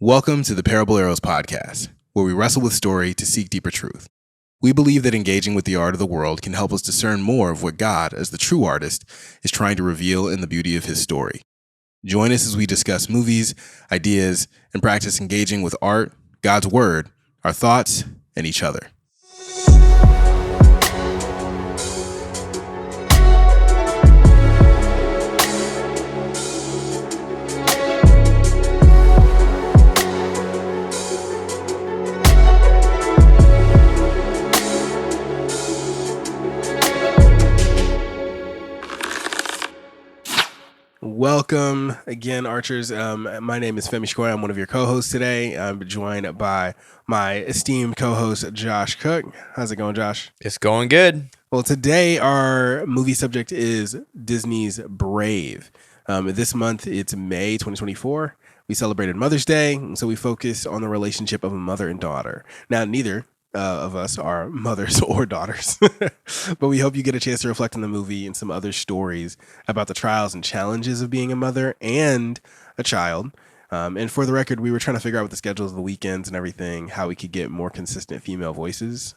Welcome to the Parable Arrows podcast, where we wrestle with story to seek deeper truth. We believe that engaging with the art of the world can help us discern more of what God, as the true artist, is trying to reveal in the beauty of his story. Join us as we discuss movies, ideas, and practice engaging with art, God's word, our thoughts, and each other. Welcome again, Archers. My name is Femi Shikoy. I'm one of your co-hosts today. I'm joined by my esteemed co-host, Josh Cook. How's it going, Josh? It's going good. Well, today our movie subject is Disney's Brave. This month, it's May 2024. We celebrated Mother's Day, and so we focused on the relationship of a mother and daughter. Now, neither of us are mothers or daughters, but we hope you get a chance to reflect on the movie and some other stories about the trials and challenges of being a mother and a child. And for the record, we were trying to figure out with the schedules of the weekends and everything, how we could get more consistent female voices.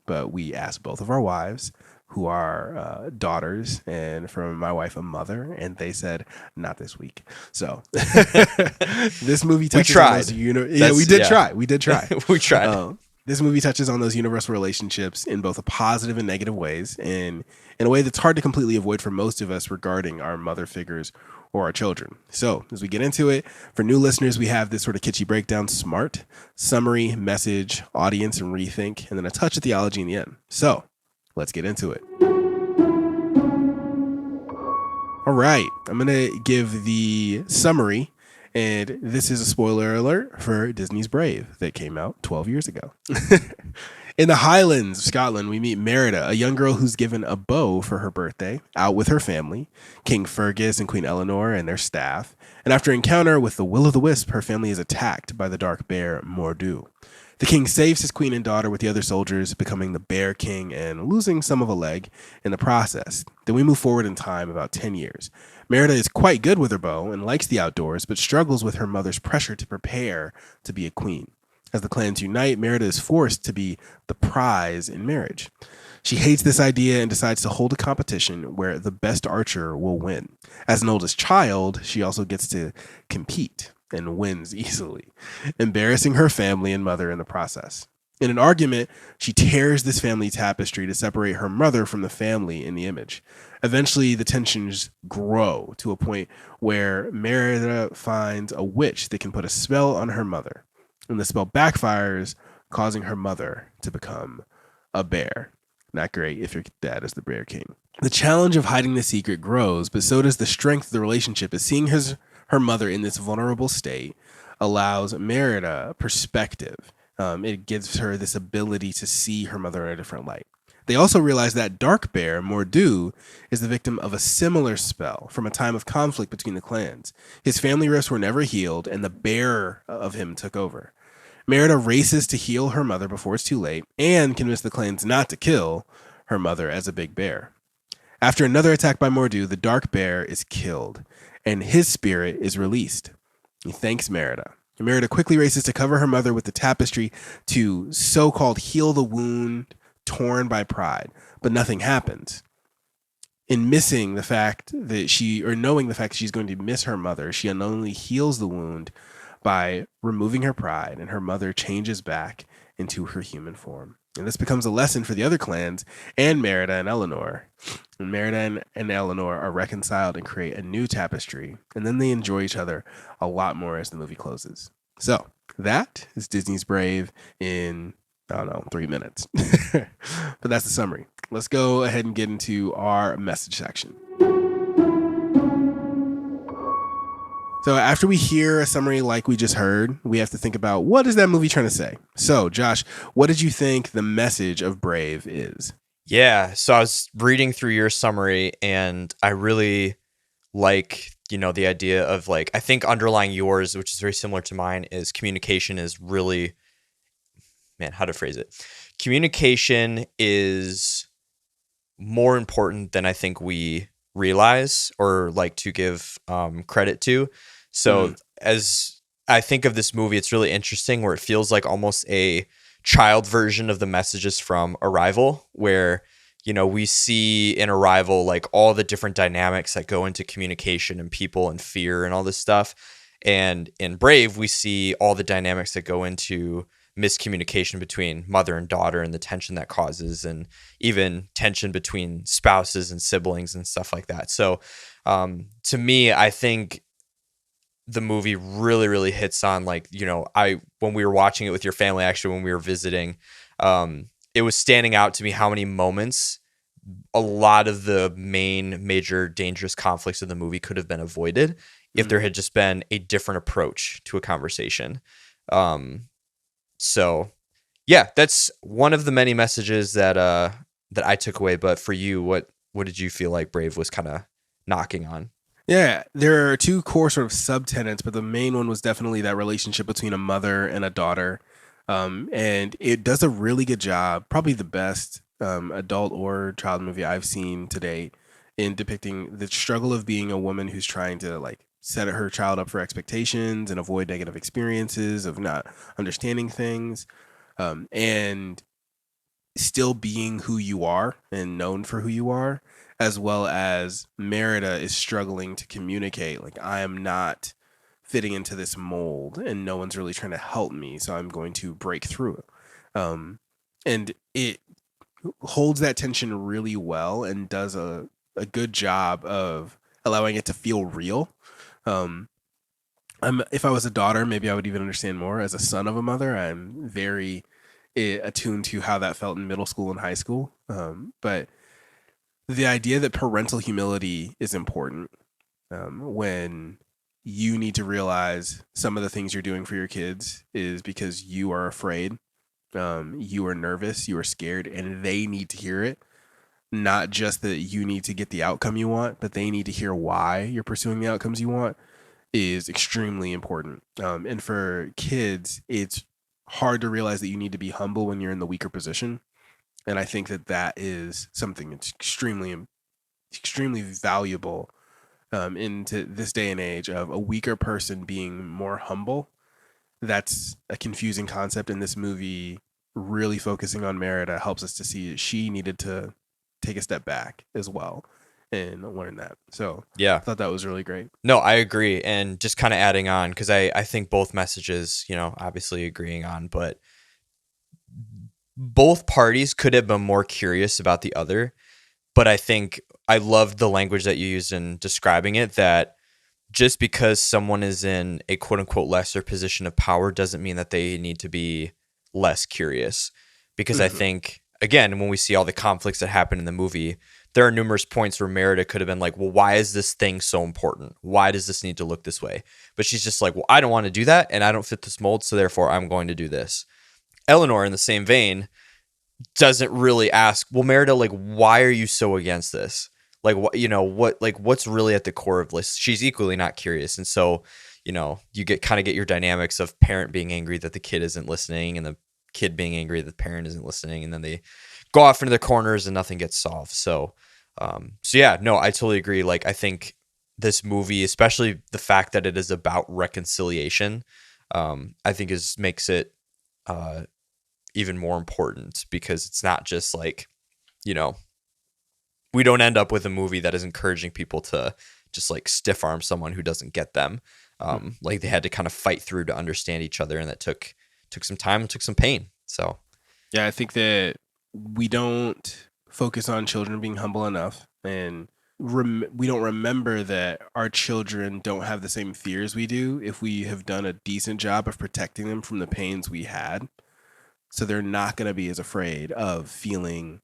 But we asked both of our wives, who are daughters, and from my wife, a mother, and they said, not this week. So this movie touches on those we did try. We tried. This movie touches on those universal relationships in both a positive and negative ways, and in a way that's hard to completely avoid for most of us regarding our mother figures or our children. So as we get into it, for new listeners, we have this sort of kitschy breakdown: SMART, summary, message, audience, and rethink, and then a touch of theology in the end. So let's get into it. All right, I'm going to give the summary. And this is a spoiler alert for Disney's Brave that came out 12 years ago. In the Highlands of Scotland, we meet Merida, a young girl who's given a bow for her birthday, out with her family, King Fergus and Queen Eleanor and their staff. And after an encounter with the Will-o'-the-Wisp, her family is attacked by the dark bear Mor'du. The king saves his queen and daughter with the other soldiers, becoming the Bear King and losing some of a leg in the process. Then we move forward in time about 10 years. Merida is quite good with her bow and likes the outdoors, but struggles with her mother's pressure to prepare to be a queen. As the clans unite, Merida is forced to be the prize in marriage. She hates this idea and decides to hold a competition where the best archer will win. As an oldest child, she also gets to compete and wins easily, embarrassing her family and mother in the process. In an argument, she tears this family tapestry to separate her mother from the family in the image. Eventually, the tensions grow to a point where Merida finds a witch that can put a spell on her mother, and the spell backfires, causing her mother to become a bear. Not great if your dad is the Bear King. The challenge of hiding the secret grows, but so does the strength of the relationship, as seeing her mother in this vulnerable state allows Merida perspective. It gives her this ability to see her mother in a different light. They also realize that Dark Bear, Mor'du, is the victim of a similar spell from a time of conflict between the clans. His family rifts were never healed, and the bear of him took over. Merida races to heal her mother before it's too late and convince the clans not to kill her mother as a big bear. After another attack by Mor'du, the Dark Bear is killed, and his spirit is released. He thanks Merida. Merida quickly races to cover her mother with the tapestry to so-called heal the wound torn by pride, but nothing happens. In knowing the fact that she's going to miss her mother, she unknowingly heals the wound by removing her pride, and her mother changes back into her human form. And this becomes a lesson for the other clans and Merida and Eleanor. And Merida and Eleanor are reconciled and create a new tapestry, and then they enjoy each other a lot more as the movie closes. So that is Disney's Brave in, 3 minutes. But that's the summary. Let's go ahead and get into our message section. So after we hear a summary like we just heard, we have to think about, what is that movie trying to say? So, Josh, what did you think the message of Brave is? Yeah, so I was reading through your summary, and I really like, the idea of, I think underlying yours, which is very similar to mine, is communication is really, how to phrase it. Communication is more important than I think we realize or like to give credit to. So as I think of this movie, it's really interesting where it feels like almost a child version of the messages from Arrival, where, you know, we see in Arrival like all the different dynamics that go into communication and people and fear and all this stuff. And in Brave, we see all the dynamics that go into miscommunication between mother and daughter and the tension that causes, and even tension between spouses and siblings and stuff like that. So to me, I think the movie really, really hits on, like, you know, when we were watching it with your family, actually, when we were visiting, it was standing out to me how many moments a lot of the main major dangerous conflicts of the movie could have been avoided if there had just been a different approach to a conversation. So yeah, that's one of the many messages that I took away. But for you, what did you feel like Brave was kind of knocking on? Yeah, there are two core sort of subtenants, but the main one was definitely that relationship between a mother and a daughter. And it does a really good job, probably the best adult or child movie I've seen to date, in depicting the struggle of being a woman who's trying to like set her child up for expectations and avoid negative experiences of not understanding things, and still being who you are and known for who you are, as well as Merida is struggling to communicate, like, I am not fitting into this mold and no one's really trying to help me, so I'm going to break through it. And it holds that tension really well and does a good job of allowing it to feel real. If I was a daughter, maybe I would even understand more. As a son of a mother, I'm very attuned to how that felt in middle school and high school. But the idea that parental humility is important, when you need to realize some of the things you're doing for your kids is because you are afraid, you are nervous, you are scared, and they need to hear it. Not just that you need to get the outcome you want, but they need to hear why you're pursuing the outcomes you want, is extremely important. And for kids, it's hard to realize that you need to be humble when you're in the weaker position. And I think that is something that's extremely valuable into this day and age of a weaker person being more humble. That's a confusing concept in this movie. Really focusing on Merida helps us to see that she needed to take a step back as well and learn that. So Yeah. I thought that was really great. No, I agree. And just kind of adding on, because I think both messages, you know, obviously agreeing on, but both parties could have been more curious about the other. But I think I loved the language that you used in describing it, that just because someone is in a quote unquote lesser position of power doesn't mean that they need to be less curious. Because I think, again, when we see all the conflicts that happen in the movie, there are numerous points where Merida could have been like, well, why is this thing so important? Why does this need to look this way? But she's just like, well, I don't want to do that, and I don't fit this mold, so therefore I'm going to do this. Eleanor, in the same vein, doesn't really ask, well, Merida, like, why are you so against this? Like, what, you know, what's really at the core of this? She's equally not curious. And so, you know, you get your dynamics of parent being angry that the kid isn't listening and the kid being angry that the parent isn't listening. And then they go off into their corners and nothing gets solved. So yeah, no, I totally agree. Like, I think this movie, especially the fact that it is about reconciliation, I think makes it even more important, because it's not just like, you know, we don't end up with a movie that is encouraging people to just like stiff arm someone who doesn't get them. Like, they had to kind of fight through to understand each other, and that took some time and took some pain. So yeah, I think that we don't focus on children being humble enough, and we don't remember that our children don't have the same fears we do if we have done a decent job of protecting them from the pains we had. So they're not going to be as afraid of feeling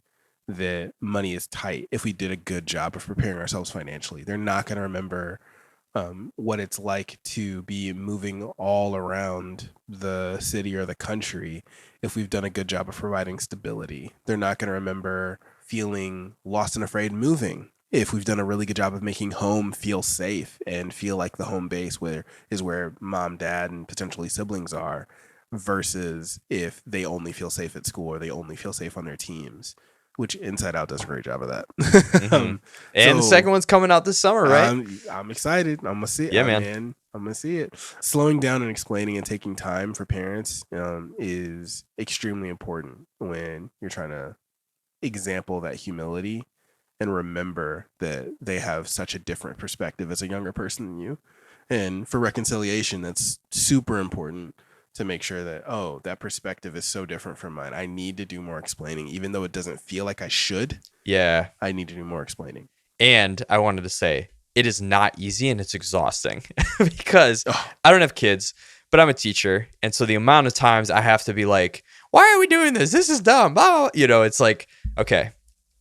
that money is tight if we did a good job of preparing ourselves financially. They're not going to remember what it's like to be moving all around the city or the country if we've done a good job of providing stability. They're not going to remember feeling lost and afraid moving if we've done a really good job of making home feel safe and feel like the home base is where mom, dad, and potentially siblings are, versus if they only feel safe at school or they only feel safe on their teams, which Inside Out does a great job of that. And the second one's coming out this summer, right? I'm excited. I'm gonna see it. Yeah, man. I'm gonna see it. Slowing down and explaining and taking time for parents is extremely important when you're trying to example that humility and remember that they have such a different perspective as a younger person than you. And for reconciliation, that's super important to make sure that, oh, that perspective is so different from mine. I need to do more explaining, even though it doesn't feel like I should. Yeah. I need to do more explaining. And I wanted to say, it is not easy and it's exhausting because Oh, I don't have kids, but I'm a teacher. And so the amount of times I have to be like, why are we doing this? This is dumb. Oh, it's like, okay,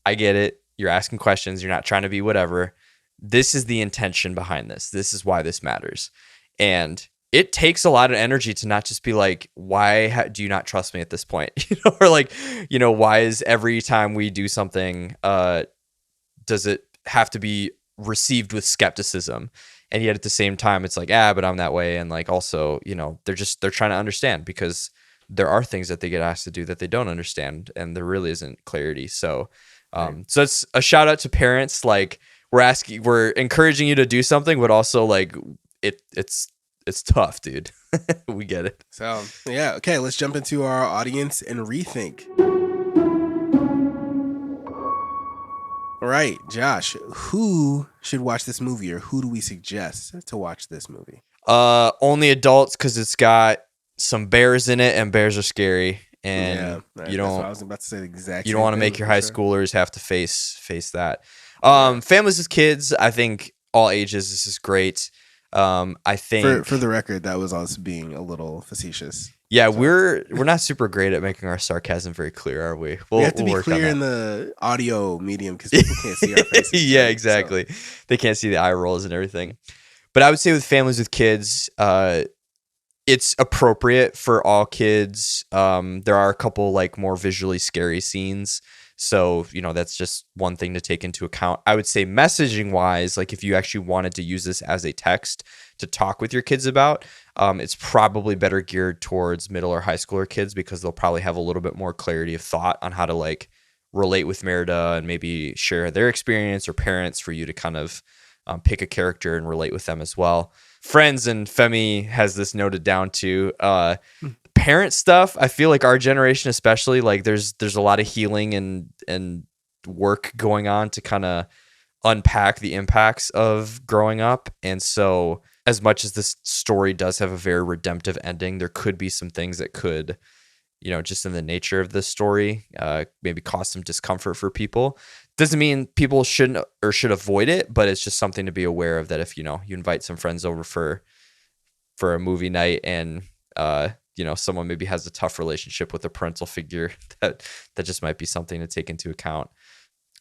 I get it. You're asking questions. You're not trying to be whatever. This is the intention behind this. This is why this matters. And it takes a lot of energy to not just be like, why do you not trust me at this point? Or like, why is every time we do something, does it have to be received with skepticism? And yet at the same time, it's like, but I'm that way. And like, also, they're trying to understand, because there are things that they get asked to do that they don't understand, and there really isn't clarity. So, so it's a shout out to parents. Like, we're encouraging you to do something, but also like it's tough, dude. We get it. so yeah. Okay, let's jump into our audience and rethink. All right, Josh, who should watch this movie, or who do we suggest to watch this movie? Only adults, because it's got some bears in it, and bears are scary. And Yeah, right, you that's what I don't was about to say. The exact. you don't same want to thing, make your for high sure. schoolers have to face that. Families with kids, I think all ages, this is great. I think For the record, that was us being a little facetious. yeah, we're not super great at making our sarcasm very clear, are we? We have to we'll be work on clear that. in the audio medium because people can't see our faces. Yeah, right? exactly. They can't see the eye rolls and everything. But I would say with families with kids, it's appropriate for all kids. There are a couple like more visually scary scenes. So, that's just one thing to take into account. I would say messaging wise, like if you actually wanted to use this as a text to talk with your kids about, it's probably better geared towards middle or high schooler kids, because they'll probably have a little bit more clarity of thought on how to like relate with Merida and maybe share their experience, or parents for you to kind of pick a character and relate with them as well. Friends and Femi has this noted down too. Parent stuff, I feel like our generation especially, like there's a lot of healing and work going on to kind of unpack the impacts of growing up. And so as much as this story does have a very redemptive ending, there could be some things that could, just in the nature of this story, maybe cause some discomfort for people. Doesn't mean people shouldn't or should avoid it, but it's just something to be aware of, that if you invite some friends over for a movie night, and someone maybe has a tough relationship with a parental figure, that just might be something to take into account.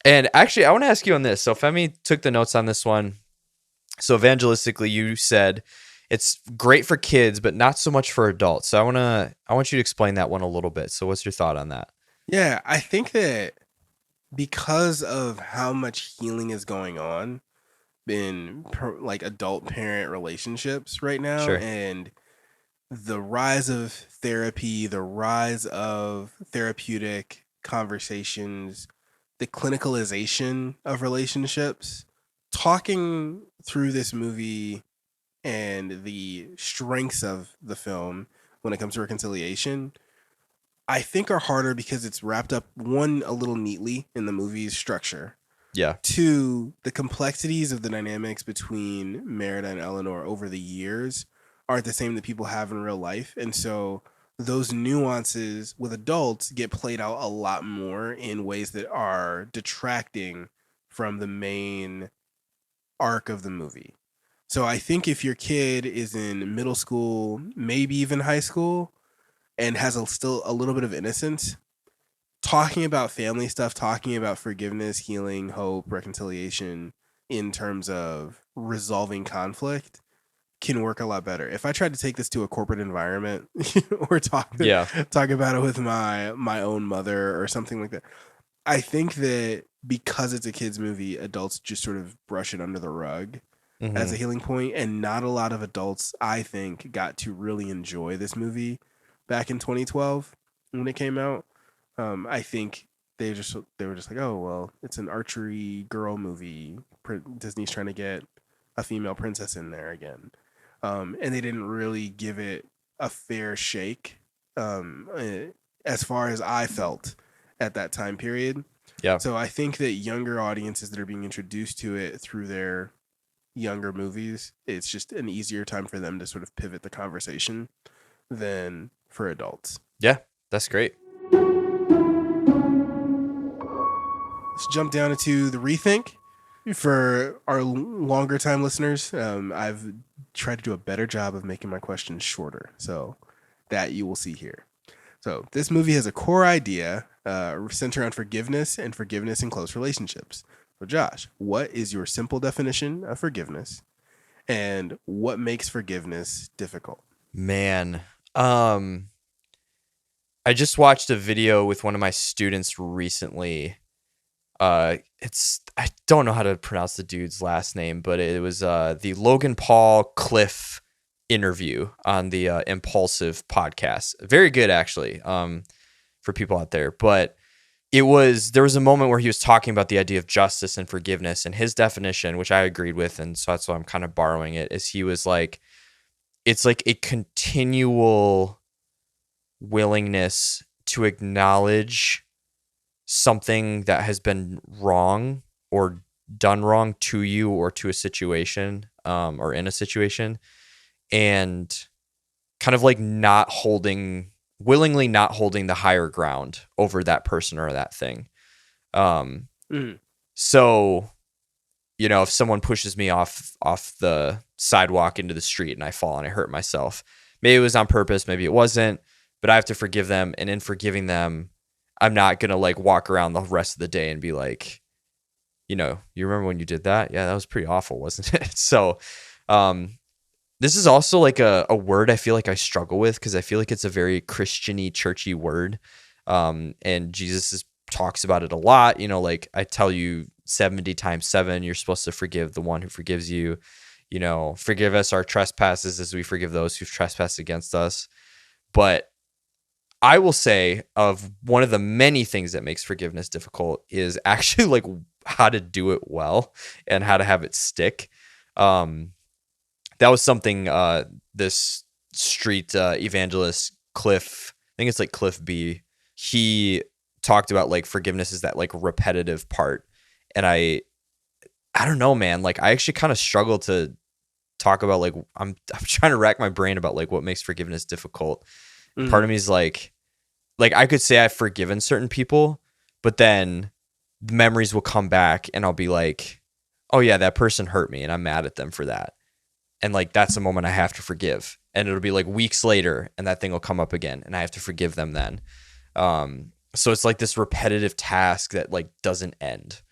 And actually, I want to ask you on this. So Femi took the notes on this one. So evangelistically, you said it's great for kids, but not so much for adults. So I want you to explain that one a little bit. So what's your thought on that? Yeah, I think that because of how much healing is going on in like adult parent relationships right now, Sure. and the rise of therapy, the rise of therapeutic conversations, the clinicalization of relationships, talking through this movie and the strengths of the film when it comes to reconciliation, I think are harder because it's wrapped up, one, a little neatly in the movie's structure. Yeah. Two, the complexities of the dynamics between Merida and Eleanor over the years aren't the same that people have in real life. And so those nuances with adults get played out a lot more in ways that are detracting from the main arc of the movie. So I think if your kid is in middle school, maybe even high school, and has still a little bit of innocence, talking about family stuff, talking about forgiveness, healing, hope, reconciliation in terms of resolving conflict can work a lot better. If I tried to take this to a corporate environment or talk about it with my own mother or something like that, I think that because it's a kids movie, adults just sort of brush it under the rug as a healing point, and not a lot of adults, I think, got to really enjoy this movie back in 2012 when it came out. I think they were just like, oh well, it's an archery girl movie. Disney's trying to get a female princess in there again. and they didn't really give it a fair shake, as far as I felt at that time period. Yeah. So I think that younger audiences that are being introduced to it through their younger movies, it's just an easier time for them to sort of pivot the conversation than for adults. Yeah, that's great. Let's jump down into the rethink. For our longer time listeners, I've tried to do a better job of making my questions shorter, so that you will see here. So this movie has a core idea centered around forgiveness and forgiveness in close relationships. So Josh, what is your simple definition of forgiveness, and what makes forgiveness difficult? Man, I just watched a video with one of my students recently. I don't know how to pronounce the dude's last name, but it was the Logan Paul Cliff interview on the Impulsive podcast. Very good, actually, for people out there. But there was a moment where he was talking about the idea of justice and forgiveness, and his definition, which I agreed with, and so that's why I'm kind of borrowing it, is he was like, it's like a continual willingness to acknowledge something that has been wrong or done wrong to you or to a situation, or in a situation, and kind of like willingly not holding the higher ground over that person or that thing. So, if someone pushes me off the sidewalk into the street and I fall and I hurt myself, maybe it was on purpose, maybe it wasn't, but I have to forgive them. And in forgiving them, I'm not going to like walk around the rest of the day and be like, you remember when you did that? Yeah, that was pretty awful, wasn't it? So, this is also like a word I feel like I struggle with because I feel like it's a very Christian-y, churchy word. And Jesus talks about it a lot. Like I tell you 70 times 7, you're supposed to forgive the one who forgives you. Forgive us our trespasses as we forgive those who've trespassed against us. But I will say of one of the many things that makes forgiveness difficult is actually like how to do it well and how to have it stick. That was something this street evangelist Cliff, I think it's like Cliff B, he talked about like forgiveness is that like repetitive part. And I don't know, man, like I actually kind of struggle to talk about like I'm trying to rack my brain about like what makes forgiveness difficult. Mm-hmm. Part of me is like I could say I've forgiven certain people, but then memories will come back and I'll be like, oh yeah, that person hurt me and I'm mad at them for that. And like, that's a moment I have to forgive. And it'll be like weeks later and that thing will come up again and I have to forgive them then. So it's like this repetitive task that like doesn't end.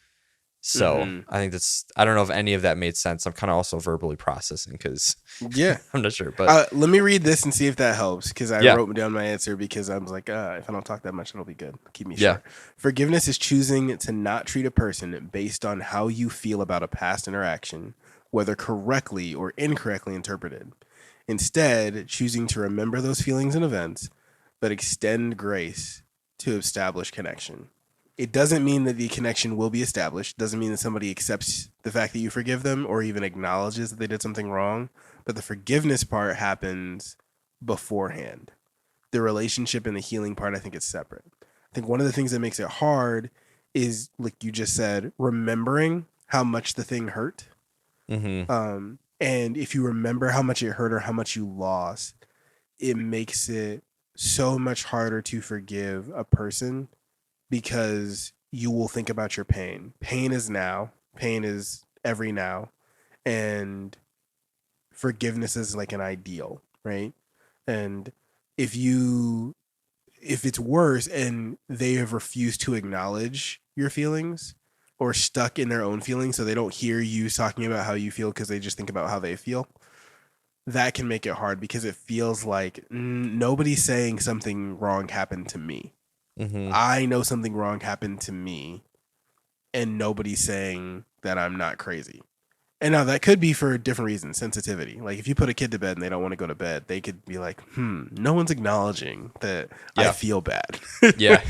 So I think I don't know if any of that made sense. I'm kind of also verbally processing because I'm not sure. But let me read this and see if that helps because I wrote down my answer because I was like, if I don't talk that much, it'll be good. Keep me short. Forgiveness is choosing to not treat a person based on how you feel about a past interaction, whether correctly or incorrectly interpreted. Instead, choosing to remember those feelings and events, but extend grace to establish connection. It doesn't mean that the connection will be established. It doesn't mean that somebody accepts the fact that you forgive them or even acknowledges that they did something wrong. But the forgiveness part happens beforehand. The relationship and the healing part, I think, is separate. I think one of the things that makes it hard is, like you just said, remembering how much the thing hurt. Mm-hmm. And if you remember how much it hurt or how much you lost, it makes it so much harder to forgive a person because you will think about your pain. Pain is now. Pain is every now. And forgiveness is like an ideal, right? And if it's worse and they have refused to acknowledge your feelings or stuck in their own feelings so they don't hear you talking about how you feel because they just think about how they feel, that can make it hard because it feels like nobody's saying something wrong happened to me. Mm-hmm. I know something wrong happened to me and nobody's saying that I'm not crazy. And now that could be for different reasons, sensitivity. Like if you put a kid to bed and they don't want to go to bed, they could be like, no one's acknowledging that I feel bad. Yeah.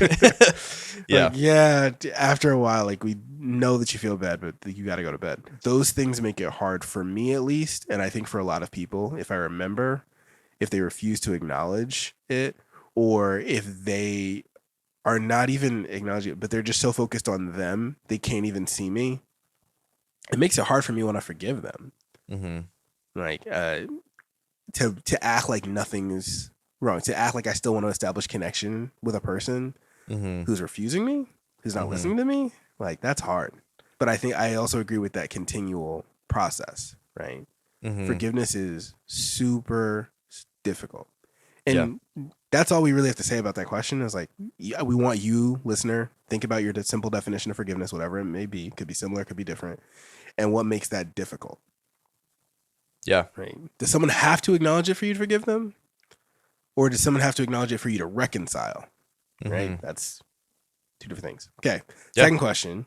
Yeah. Like, yeah, after a while, like we know that you feel bad, but you got to go to bed. Those things make it hard for me at least. And I think for a lot of people, if I remember, if they refuse to acknowledge it, or if they are not even acknowledging it, but they're just so focused on them, they can't even see me. It makes it hard for me when I forgive them. Mm-hmm. Like to act like nothing is wrong, to act like I still want to establish connection with a person who's refusing me, who's not listening to me. Like that's hard. But I think I also agree with that continual process, right? Forgiveness is super difficult. And that's all we really have to say about that question is like, yeah, we want you, listener, think about your simple definition of forgiveness, whatever it may be. Could be similar, could be different. And what makes that difficult? Yeah. Right. Does someone have to acknowledge it for you to forgive them? Or does someone have to acknowledge it for you to reconcile? Right. That's two different things. Okay. Yep. Second question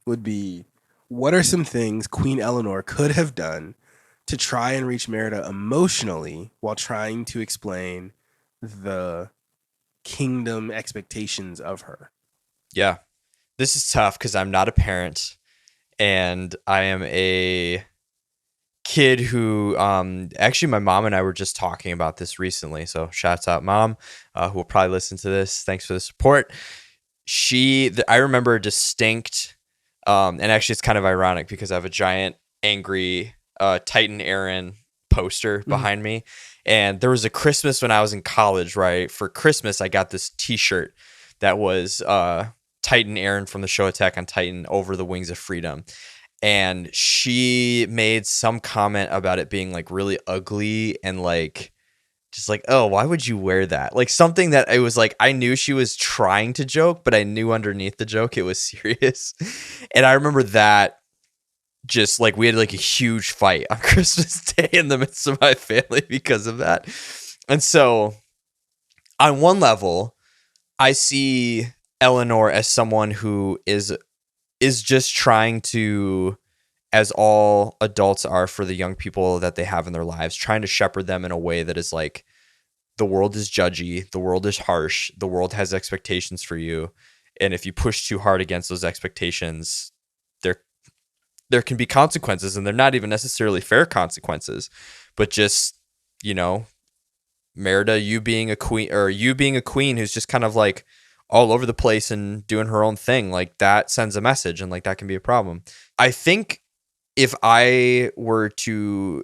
would be, what are some things Queen Eleanor could have done to try and reach Merida emotionally while trying to explain the kingdom expectations of her? Yeah. This is tough because I'm not a parent and I am a kid who actually my mom and I were just talking about this recently. So shouts out mom, who will probably listen to this. Thanks for the support. I remember a distinct, and actually it's kind of ironic because I have a giant angry Titan Aaron poster behind me. And there was a Christmas when I was in college, right? For Christmas, I got this t-shirt that was Titan Aaron from the show Attack on Titan, Over the Wings of Freedom. And she made some comment about it being like really ugly and like, just like, oh, why would you wear that? Like something that it was like, I knew she was trying to joke, but I knew underneath the joke, it was serious. And I remember that just like we had like a huge fight on Christmas Day in the midst of my family because of that. And so on one level, I see Eleanor as someone who is just trying to, as all adults are for the young people that they have in their lives, trying to shepherd them in a way that is like, the world is judgy, the world is harsh, the world has expectations for you. And if you push too hard against those expectations, there can be consequences, and they're not even necessarily fair consequences, but just, you know, Merida, you being a queen who's just kind of like all over the place and doing her own thing, like that sends a message, and like that can be a problem. I think if I were to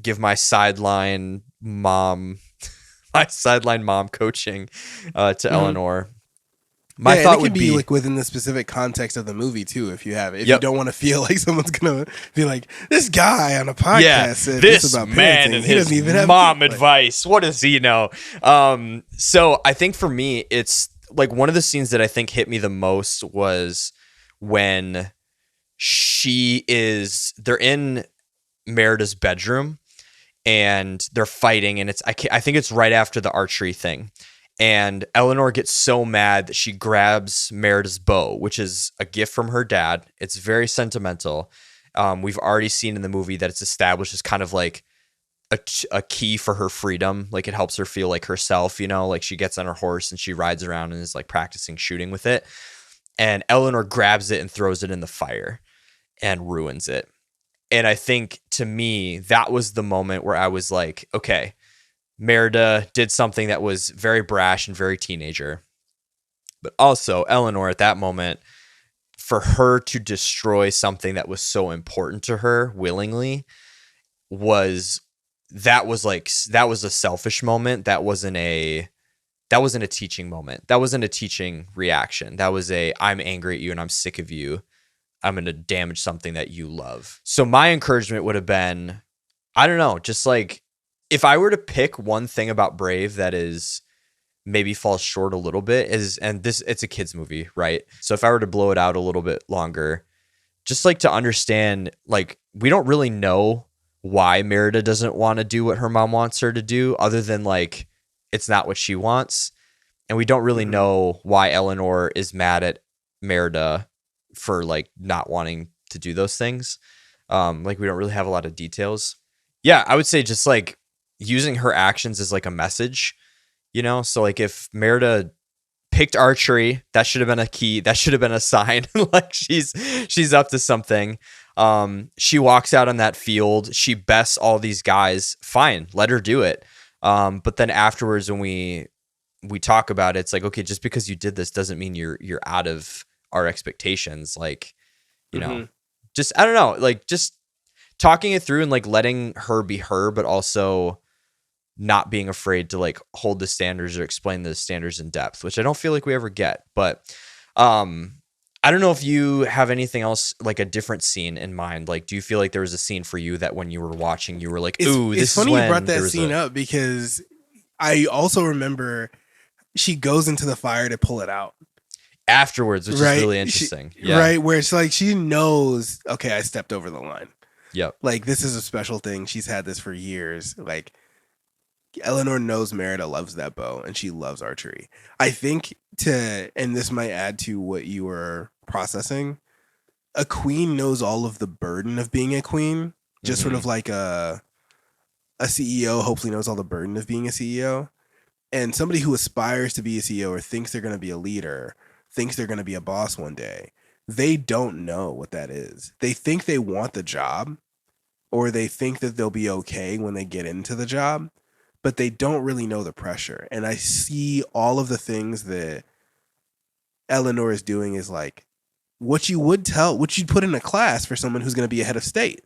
give my sideline mom coaching to Eleanor, my thought would be like within the specific context of the movie too. If you have it, if you don't want to feel like someone's gonna be like, this guy on a podcast said this about man parenting. And he his doesn't even have mom advice. What does he know? So I think for me, it's like one of the scenes that I think hit me the most was when they're in Merida's bedroom and they're fighting, and I think it's right after the archery thing. And Eleanor gets so mad that she grabs Merida's bow, which is a gift from her dad. It's very sentimental. We've already seen in the movie that it's established as kind of like a key for her freedom. Like it helps her feel like herself, you know, like she gets on her horse and she rides around and is like practicing shooting with it. And Eleanor grabs it and throws it in the fire and ruins it. And I think to me, that was the moment where I was like, okay, Merida did something that was very brash and very teenager. But also Eleanor at that moment, for her to destroy something that was so important to her willingly was a selfish moment. That wasn't a teaching moment. That wasn't a teaching reaction. That was I'm angry at you and I'm sick of you. I'm going to damage something that you love. So my encouragement would have been, I don't know, just like, if I were to pick one thing about Brave that is maybe falls short a little bit it's a kid's movie, right? So if I were to blow it out a little bit longer, just like to understand, like, we don't really know why Merida doesn't want to do what her mom wants her to do, other than like, it's not what she wants. And we don't really know why Eleanor is mad at Merida for like not wanting to do those things. Like we don't really have a lot of details. Yeah, I would say just like using her actions as like a message, So like if Merida picked archery, that should have been a key. That should have been a sign like she's up to something. She walks out on that field. She bests all these guys. Fine, let her do it. But then afterwards, when we talk about it, it's like, okay, just because you did this doesn't mean you're out of our expectations. Like, just I don't know, like just talking it through and like letting her be her, but also not being afraid to like hold the standards or explain the standards in depth, which I don't feel like we ever get. But I don't know if you have anything else, like a different scene in mind. Like, do you feel like there was a scene for you that when you were watching, you were like, ooh, this is when... It's funny you brought that scene up because I also remember she goes into the fire to pull it out afterwards, which is really interesting. Right, where it's like she knows, okay, I stepped over the line. Yep. Like, this is a special thing. She's had this for years. Like, Eleanor knows Merida loves that bow and she loves archery. I think and this might add to what you were processing, a queen knows all of the burden of being a queen, just sort of like a CEO hopefully knows all the burden of being a CEO. And somebody who aspires to be a CEO or thinks they're going to be a leader, thinks they're going to be a boss one day, they don't know what that is. They think they want the job, or they think that they'll be okay when they get into the job, but they don't really know the pressure. And I see all of the things that Eleanor is doing is like what you'd put in a class for someone who's going to be a head of state.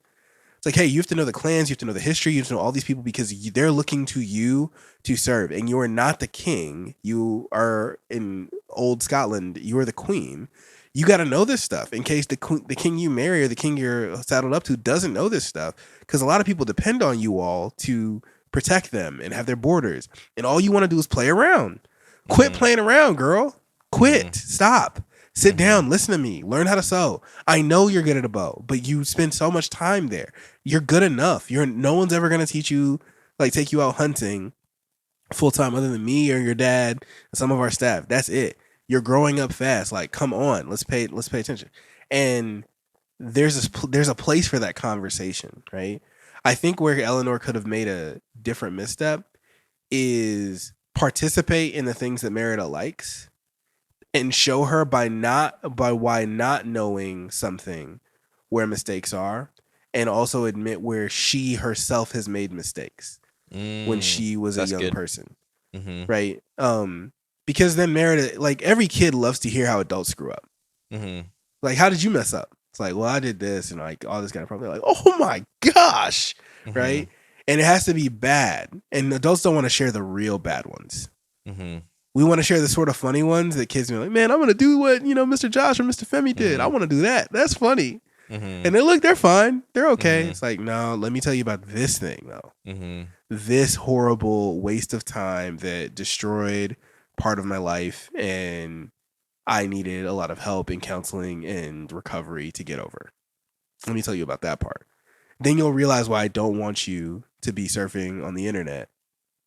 It's like, hey, you have to know the clans, you have to know the history, you have to know all these people because they're looking to you to serve. And you are not the king. You are in old Scotland. You are the queen. You got to know this stuff in case the king you marry or the king you're saddled up to doesn't know this stuff. Because a lot of people depend on you all to protect them and have their borders. And all you want to do is play around. Quit playing around, girl. Quit. Stop. Sit down. Listen to me. Learn how to sew. I know you're good at a bow, but you spend so much time there. You're good enough. No one's ever going to teach you, like take you out hunting full time other than me or your dad and some of our staff. That's it. You're growing up fast. Like, come on, let's pay attention. And there's a place for that conversation, right? I think where Eleanor could have made a different misstep is participate in the things that Merida likes and show her by why not knowing something where mistakes are, and also admit where she herself has made mistakes when she was a young person, right? Because then Merida, like every kid loves to hear how adults screw up. Like, how did you mess up? It's like, well, I did this and like all this kind of problem. They're like, oh my gosh, right? And it has to be bad. And adults don't want to share the real bad ones. We want to share the sort of funny ones that kids are like, man, I'm going to do what, Mr. Josh or Mr. Femi did. I want to do that. That's funny. And they're fine. They're okay. It's like, no, let me tell you about this thing though. This horrible waste of time that destroyed part of my life, and I needed a lot of help in counseling and recovery to get over. Let me tell you about that part. Then you'll realize why I don't want you to be surfing on the internet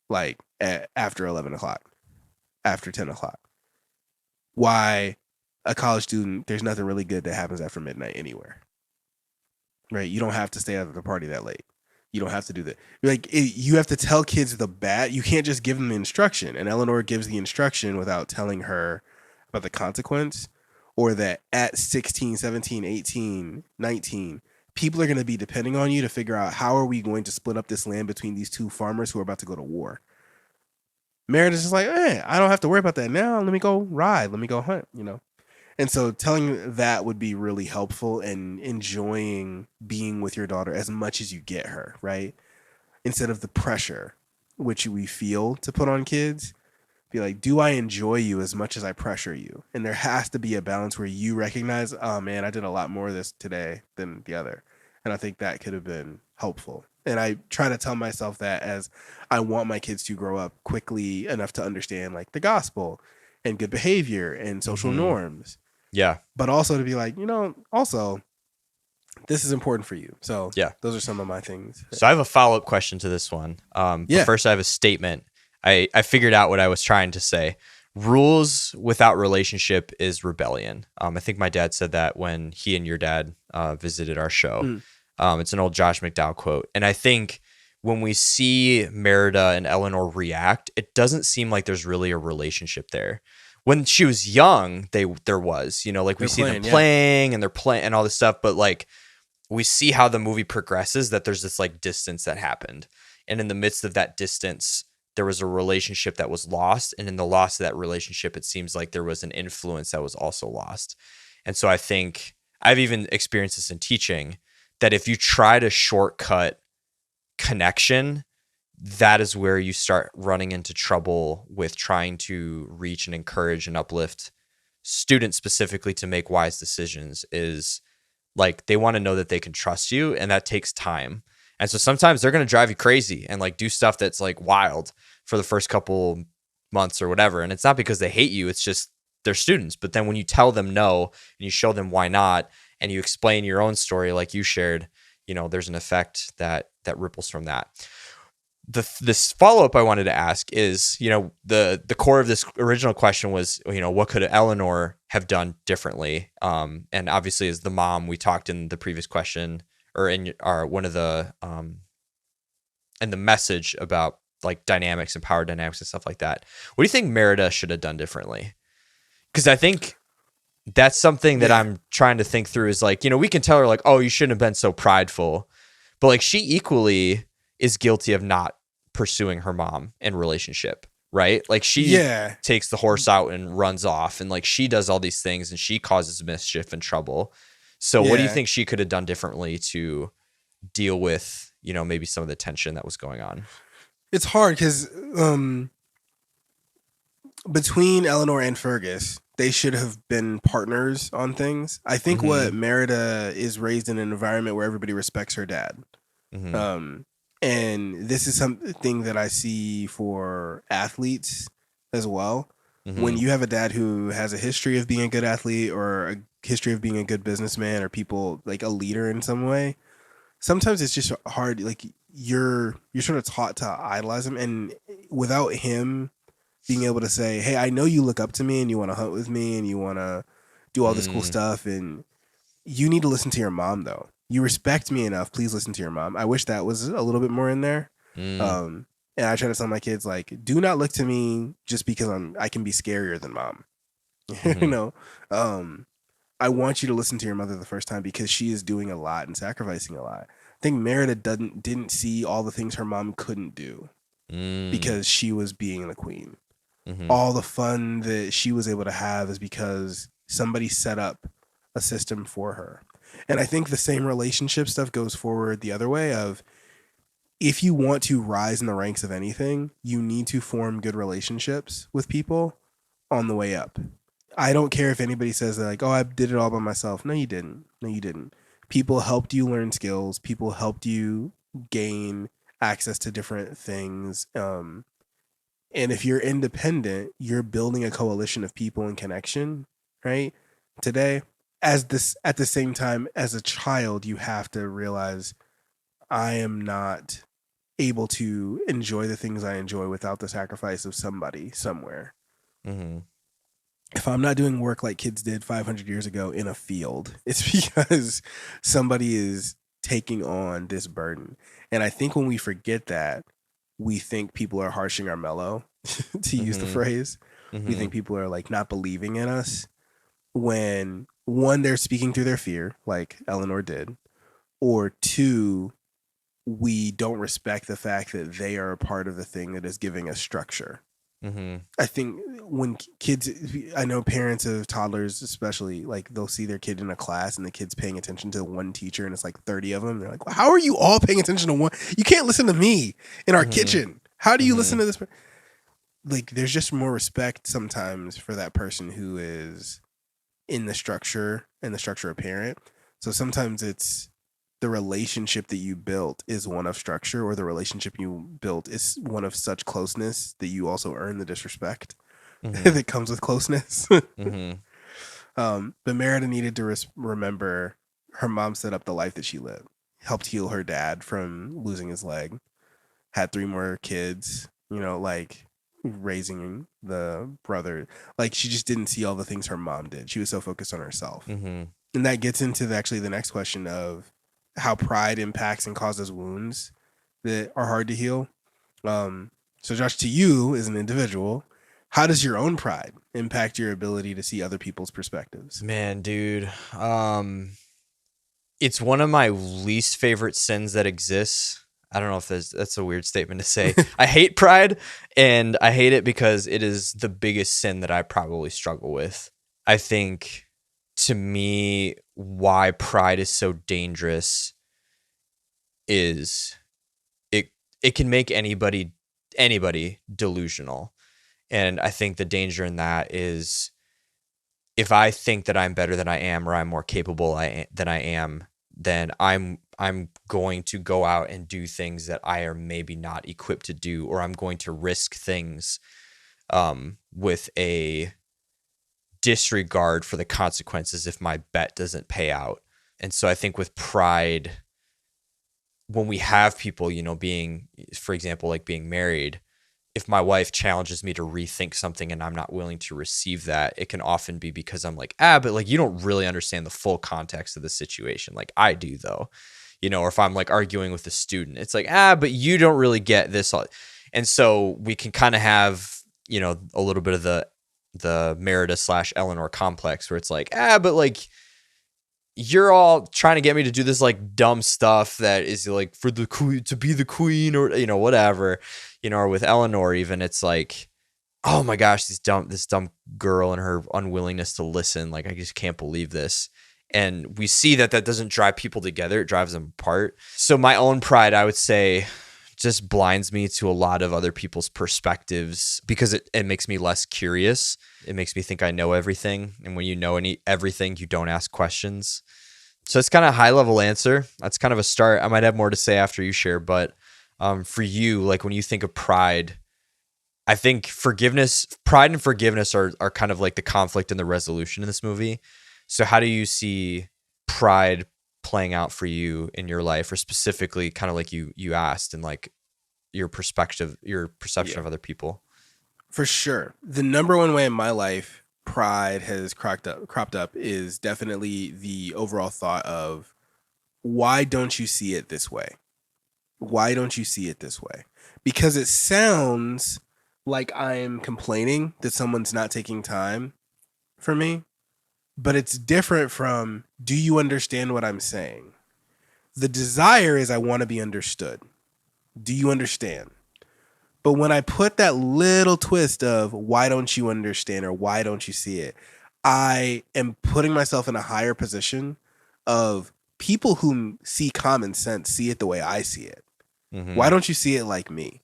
like after 11 o'clock, after 10 o'clock. Why a college student, there's nothing really good that happens after midnight anywhere. Right? You don't have to stay out of the party that late. You don't have to do that. You have to tell kids the bad. You can't just give them the instruction. And Eleanor gives the instruction without telling her about the consequence, or that at 16, 17, 18, 19, people are going to be depending on you to figure out how are we going to split up this land between these two farmers who are about to go to war. Merida's just like, I don't have to worry about that now. Let me go ride. Let me go hunt, And so telling that would be really helpful, and enjoying being with your daughter as much as you get her, right? Instead of the pressure which we feel to put on kids. Be like, do I enjoy you as much as I pressure you? And there has to be a balance where you recognize, oh man, I did a lot more of this today than the other. And I think that could have been helpful. And I try to tell myself that as I want my kids to grow up quickly enough to understand like the gospel and good behavior and social norms. Yeah. But also to be like, also this is important for you. So yeah, those are some of my things. So I have a follow-up question to this one. But first I have a statement. I figured out what I was trying to say. Rules without relationship is rebellion. I think my dad said that when he and your dad visited our show. It's an old Josh McDowell quote. And I think when we see Merida and Eleanor react, it doesn't seem like there's really a relationship there. When she was young, there was, like we They're see them playing, yeah. playing and they're playing and all this stuff, but like we see how the movie progresses that there's this like distance that happened. And in the midst of that distance, there was a relationship that was lost. And in the loss of that relationship, it seems like there was an influence that was also lost. And so I think I've even experienced this in teaching, that if you try to shortcut connection, that is where you start running into trouble with trying to reach and encourage and uplift students specifically to make wise decisions. Is like they want to know that they can trust you, and that takes time. And so sometimes they're going to drive you crazy and like do stuff that's like wild for the first couple months or whatever. And it's not because they hate you, it's just they're students. But then when you tell them no and you show them why not, and you explain your own story like you shared, there's an effect that ripples from that. This follow-up I wanted to ask is, the core of this original question was, what could Eleanor have done differently? And obviously as the mom, we talked in the previous question or in our one of the and the message about like dynamics and power dynamics and stuff like that. What do you think Merida should have done differently? Because I think that's something that I'm trying to think through is like, we can tell her like, oh, you shouldn't have been so prideful. But like she equally is guilty of not pursuing her mom in relationship, right? Like she takes the horse out and runs off, and like she does all these things and she causes mischief and trouble. So what do you think she could have done differently to deal with, maybe some of the tension that was going on? It's hard because between Eleanor and Fergus, they should have been partners on things. I think what Merida is raised in an environment where everybody respects her dad. And this is something that I see for athletes as well. When you have a dad who has a history of being a good athlete or a history of being a good businessman or people like a leader in some way, sometimes it's just hard. Like you're sort of taught to idolize him, and without him being able to say, hey, I know you look up to me and you want to hunt with me and you want to do all this cool stuff, and you need to listen to your mom though. You respect me enough. Please listen to your mom. I wish that was a little bit more in there. And I try to tell my kids, like, do not look to me just because I can be scarier than mom. I want you to listen to your mother the first time because she is doing a lot and sacrificing a lot. I think Merida didn't see all the things her mom couldn't do because she was being the queen. All the fun that she was able to have is because somebody set up a system for her. And I think the same relationship stuff goes forward the other way of, if you want to rise in the ranks of anything, you need to form good relationships with people on the way up. I don't care if anybody says that, like, oh, I did it all by myself. No, you didn't. No, you didn't. People helped you learn skills. People helped you gain access to different things. And if you're independent, you're building a coalition of people and connection, right? Today, at the same time, as a child, you have to realize I am not able to enjoy the things I enjoy without the sacrifice of somebody somewhere. If I'm not doing work like kids did 500 years ago in a field, it's because somebody is taking on this burden. And I think when we forget that, we think people are harshing our mellow, to use the phrase. We think people are like not believing in us, when one, they're speaking through their fear, like Eleanor did, or two, we don't respect the fact that they are a part of the thing that is giving us structure. I think when kids, I know parents of toddlers especially, like they'll see their kid in a class and the kid's paying attention to one teacher and it's like 30 of them. They're like, well, how are you all paying attention to one? You can't listen to me in our kitchen. How do you listen to this? Like, there's just more respect sometimes for that person who is in the structure and the structure of parent. So sometimes it's the relationship that you built is one of structure, or the relationship you built is one of such closeness that you also earn the disrespect that comes with closeness. But Merida needed to remember her mom set up the life that she lived, helped heal her dad from losing his leg, had 3 more kids, like raising the brother. Like, she just didn't see all the things her mom did. She was so focused on herself. And that gets into the next question of, how pride impacts and causes wounds that are hard to heal. So Josh, to you as an individual, how does your own pride impact your ability to see other people's perspectives? Man, dude, it's one of my least favorite sins that exists. I don't know if that's a weird statement to say. I hate pride, and I hate it because it is the biggest sin that I probably struggle with. I think, to me, why pride is so dangerous is it can make anybody delusional. And I think the danger in that is, if I think that I'm better than I am, or I'm more capable than I am, then I'm going to go out and do things that I are maybe not equipped to do, or I'm going to risk things with a disregard for the consequences if my bet doesn't pay out. And so I think with pride, when we have people, being, for example, like being married, if my wife challenges me to rethink something and I'm not willing to receive that, it can often be because I'm like, but like, you don't really understand the full context of the situation. Like I do though, or if I'm like arguing with a student, it's like, but you don't really get this. And so we can kind of have, a little bit of the Merida / Eleanor complex where it's like, but like, you're all trying to get me to do this like dumb stuff that is like for the queen, to be the queen, or whatever, or with Eleanor even, it's like, oh my gosh, this dumb girl and her unwillingness to listen, like I just can't believe this. And we see that doesn't drive people together, it drives them apart. So my own pride, I would say, just blinds me to a lot of other people's perspectives because it makes me less curious. It makes me think I know everything. And when you know everything, you don't ask questions. So it's kind of a high level answer. That's kind of a start. I might have more to say after you share, but for you, like when you think of pride, I think pride and forgiveness are kind of like the conflict and the resolution in this movie. So how do you see pride playing out for you in your life, or specifically kind of like you asked, and like your perception of other people? For sure. The number one way in my life pride has cropped up is definitely the overall thought of, why don't you see it this way? Why don't you see it this way? Because it sounds like I'm complaining that someone's not taking time for me, but it's different from, do you understand what I'm saying? The desire is, I want to be understood. Do you understand? But when I put that little twist of, why don't you understand, or why don't you see it, I am putting myself in a higher position of people who see common sense see it the way I see it. Mm-hmm. Why don't you see it like me?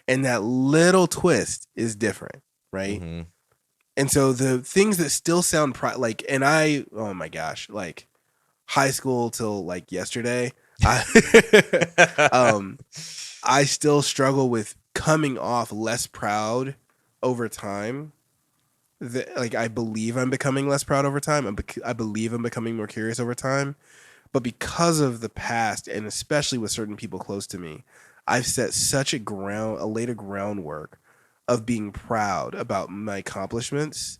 And that little twist is different, right? Mm-hmm. And so the things that still sound oh my gosh, like high school till like yesterday, I still struggle with coming off less proud over time. Like I believe I'm becoming less proud over time. I believe I'm becoming more curious over time. But because of the past, and especially with certain people close to me, I've set such a later groundwork of being proud about my accomplishments,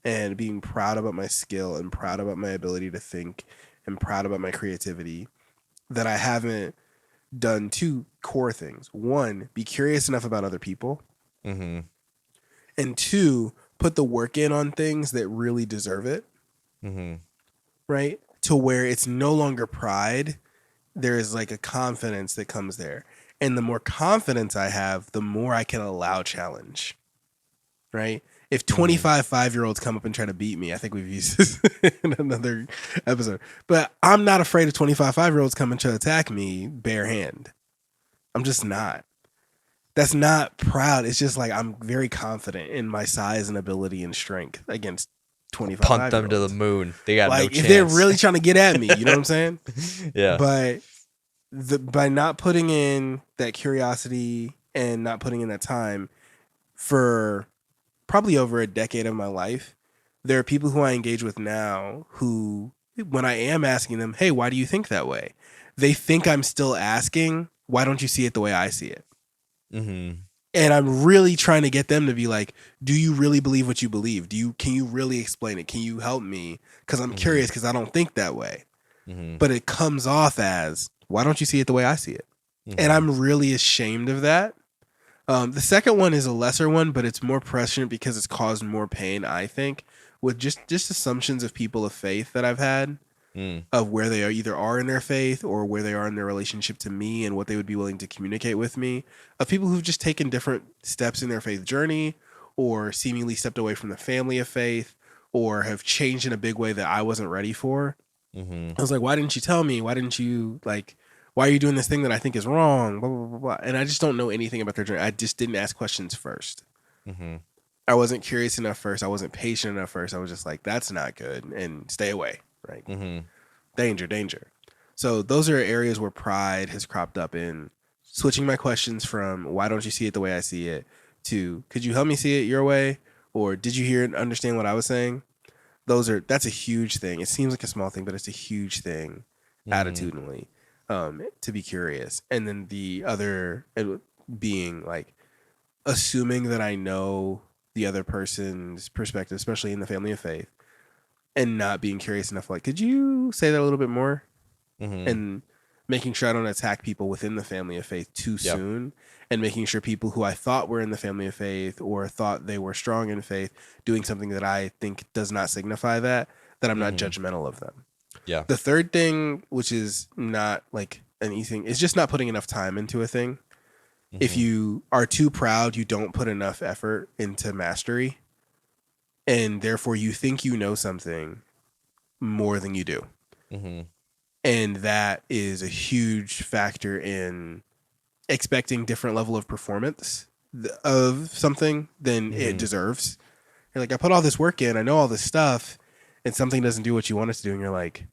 and being proud about my skill, and proud about my ability to think, and proud about my creativity, that I haven't done two core things. One, be curious enough about other people. Mm-hmm. And two, put the work in on things that really deserve it. Mm-hmm. Right? To where it's no longer pride. There is like a confidence that comes there. And the more confidence I have, the more I can allow challenge. Right? If 25 5-year-olds come up and try to beat me, I think we've used this in another episode, but I'm not afraid of 25 5-year-olds coming to attack me bare hand. I'm just not. That's not proud. It's just like, I'm very confident in my size and ability and strength against 25 Punt them to the moon. They got like, no chance. if they're really trying to get at me, you know what I'm saying? Yeah. But by not putting in that curiosity and not putting in that time for probably over a decade of my life, there are people who I engage with now who, when I am asking them, hey, why do you think that way? They think I'm still asking, why don't you see it the way I see it? Mm-hmm. And I'm really trying to get them to be like, do you really believe what you believe? Can you really explain it? Can you help me? Because I'm curious, because I don't think that way. Mm-hmm. but it comes off as, why don't you see it the way I see it? Mm-hmm. And I'm really ashamed of that. The second one is a lesser one, but it's more prescient because it's caused more pain, I think, with just assumptions of people of faith that I've had, Mm. of where they are either are in their faith or where they are in their relationship to me and what they would be willing to communicate with me, of people who've just taken different steps in their faith journey or seemingly stepped away from the family of faith or have changed in a big way that I wasn't ready for. Mm-hmm. I was like, why didn't you tell me? Why didn't you, like, why are you doing this thing that I think is wrong? Blah, blah, blah, blah. And I just don't know anything about their journey. I just didn't ask questions first. Mm-hmm. I wasn't curious enough first. I wasn't patient enough first. I was just like, that's not good, and stay away. Right? Mm-hmm. Danger, danger. So those are areas where pride has cropped up in switching my questions from why don't you see it the way I see it to could you help me see it your way, or did you hear and understand what I was saying? That's a huge thing. It seems like a small thing, but it's a huge thing attitudinally, to be curious. And then the other being like assuming that I know the other person's perspective, especially in the family of faith, and not being curious enough, like, could you say that a little bit more? Mm-hmm. And making sure I don't attack people within the family of faith too Yep. soon, and making sure people who I thought were in the family of faith or thought they were strong in faith doing something that I think does not signify that I'm not judgmental of them. Yeah. The third thing, which is not like an easy thing, is just not putting enough time into a thing. Mm-hmm. If you are too proud, you don't put enough effort into mastery, and therefore you think you know something more than you do. Mm-hmm. And that is a huge factor in expecting different level of performance of something than it deserves. You're like, I put all this work in, I know all this stuff, and something doesn't do what you want it to do, and you're like,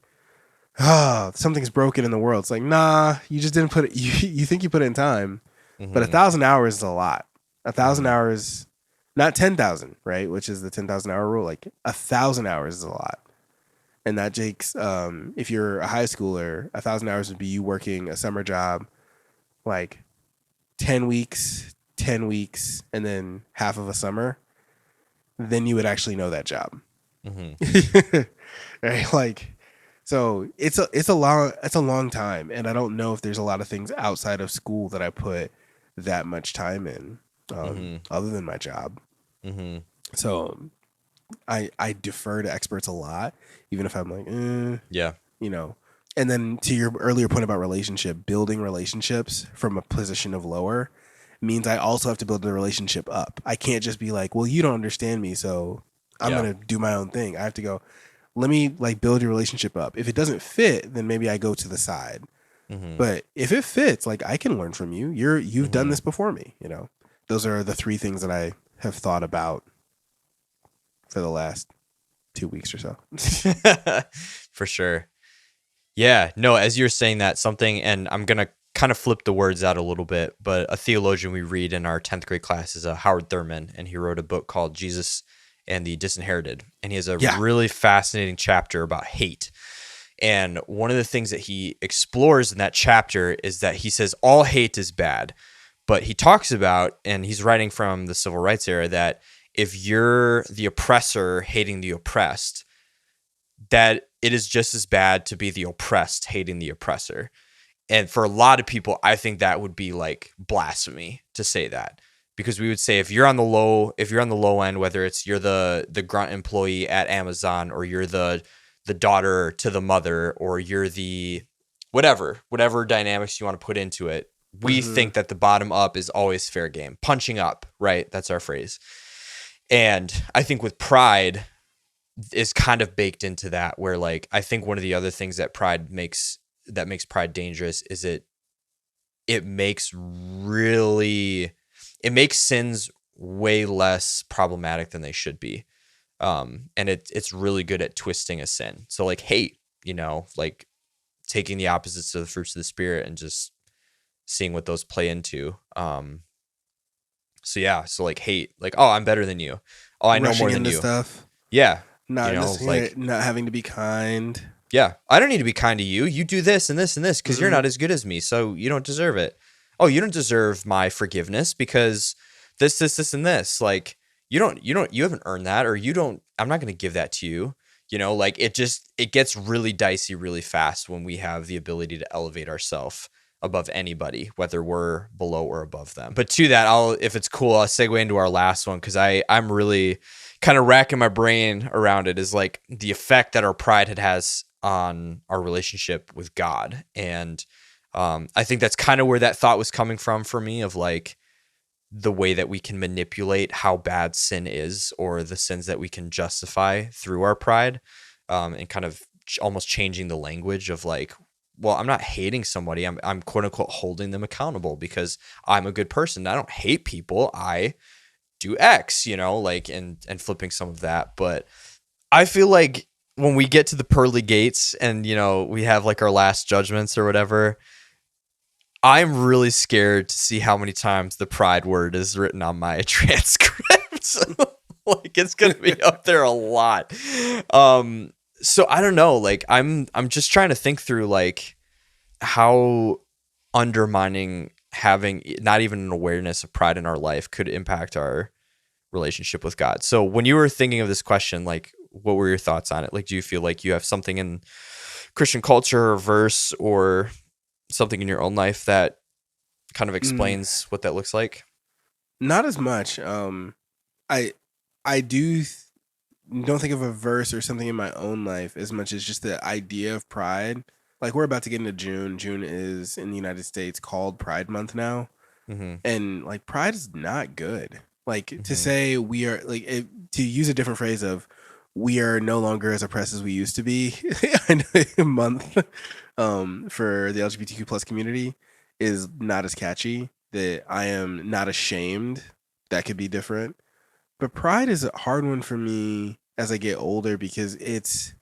something's broken in the world. It's like, nah, you just didn't put it. You think you put in time, but 1,000 hours is a lot. 1,000 hours, not 10,000, right? Which is the 10,000 hour rule. Like 1,000 hours is a lot. And that takes, if you're a high schooler, 1,000 hours would be you working a summer job, like 10 weeks, and then half of a summer. Then you would actually know that job. Mm-hmm. Right? Like, so it's a long time. And I don't know if there's a lot of things outside of school that I put that much time in, other than my job. Mm-hmm. So I defer to experts a lot, even if I'm like, Yeah. you know. And then to your earlier point about building relationships from a position of lower means I also have to build the relationship up. I can't just be like, well, you don't understand me, so I'm going to do my own thing. I have to go, let me like build your relationship up. If it doesn't fit, then maybe I go to the side. Mm-hmm. But if it fits, like I can learn from you. You've done this before me, you know. Those are the three things that I have thought about for the last 2 weeks or so. For sure. Yeah, no, as you're saying that, something, and I'm going to kind of flip the words out a little bit, but a theologian we read in our 10th grade class is Howard Thurman, and he wrote a book called Jesus and the Disinherited. And he has a really fascinating chapter about hate. And one of the things that he explores in that chapter is that he says all hate is bad. But he talks about, and he's writing from the civil rights era, that if you're the oppressor hating the oppressed, that it is just as bad to be the oppressed hating the oppressor. And for a lot of people, I think that would be like blasphemy to say that, because we would say if you're on the low end, whether it's you're the grunt employee at Amazon, or you're the daughter to the mother, or you're the whatever dynamics you want to put into it, we think that the bottom up is always fair game, punching up, right? That's our phrase. And I think with pride is kind of baked into that, where like I think one of the other things that makes pride dangerous is it makes sins way less problematic than they should be. And it's really good at twisting a sin. So like hate, like taking the opposites of the fruits of the spirit and just seeing what those play into. So like hate, like, oh, I'm better than you. Oh, I know more than you. Stuff. Yeah. Not having to be kind. Yeah. I don't need to be kind to you. You do this and this and this because you're not as good as me. So you don't deserve it. Oh, you don't deserve my forgiveness because this, and this. Like you haven't earned that, or I'm not going to give that to you. You know, like it gets really dicey really fast when we have the ability to elevate ourselves above anybody, whether we're below or above them. But to that, if it's cool, I'll segue into our last one, because I'm really kind of racking my brain around it, is like the effect that our pride has on our relationship with God. And I think that's kind of where that thought was coming from for me, of like the way that we can manipulate how bad sin is, or the sins that we can justify through our pride, and kind of almost changing the language of like, well, I'm not hating somebody. I'm quote unquote holding them accountable because I'm a good person. I don't hate people. I do X, you know, like, and flipping some of that. But I feel like when we get to the pearly gates and, you know, we have like our last judgments or whatever, I'm really scared to see how many times the pride word is written on my transcript. Like, it's going to be up there a lot. So I don't know, like I'm just trying to think through like how undermining having not even an awareness of pride in our life could impact our relationship with God. So when you were thinking of this question, like what were your thoughts on it? Like, do you feel like you have something in Christian culture or verse or something in your own life that kind of explains what that looks like? Not as much. I don't think of a verse or something in my own life as much as just the idea of pride. Like, we're about to get into June. June is in the United States called Pride Month now. Mm-hmm. And like, pride is not good. Like, Mm-hmm. to say we are like to use a different phrase of we are no longer as oppressed as we used to be. I know a month for the LGBTQ plus community is not as catchy. That I am not ashamed. That could be different. But pride is a hard one for me as I get older because it's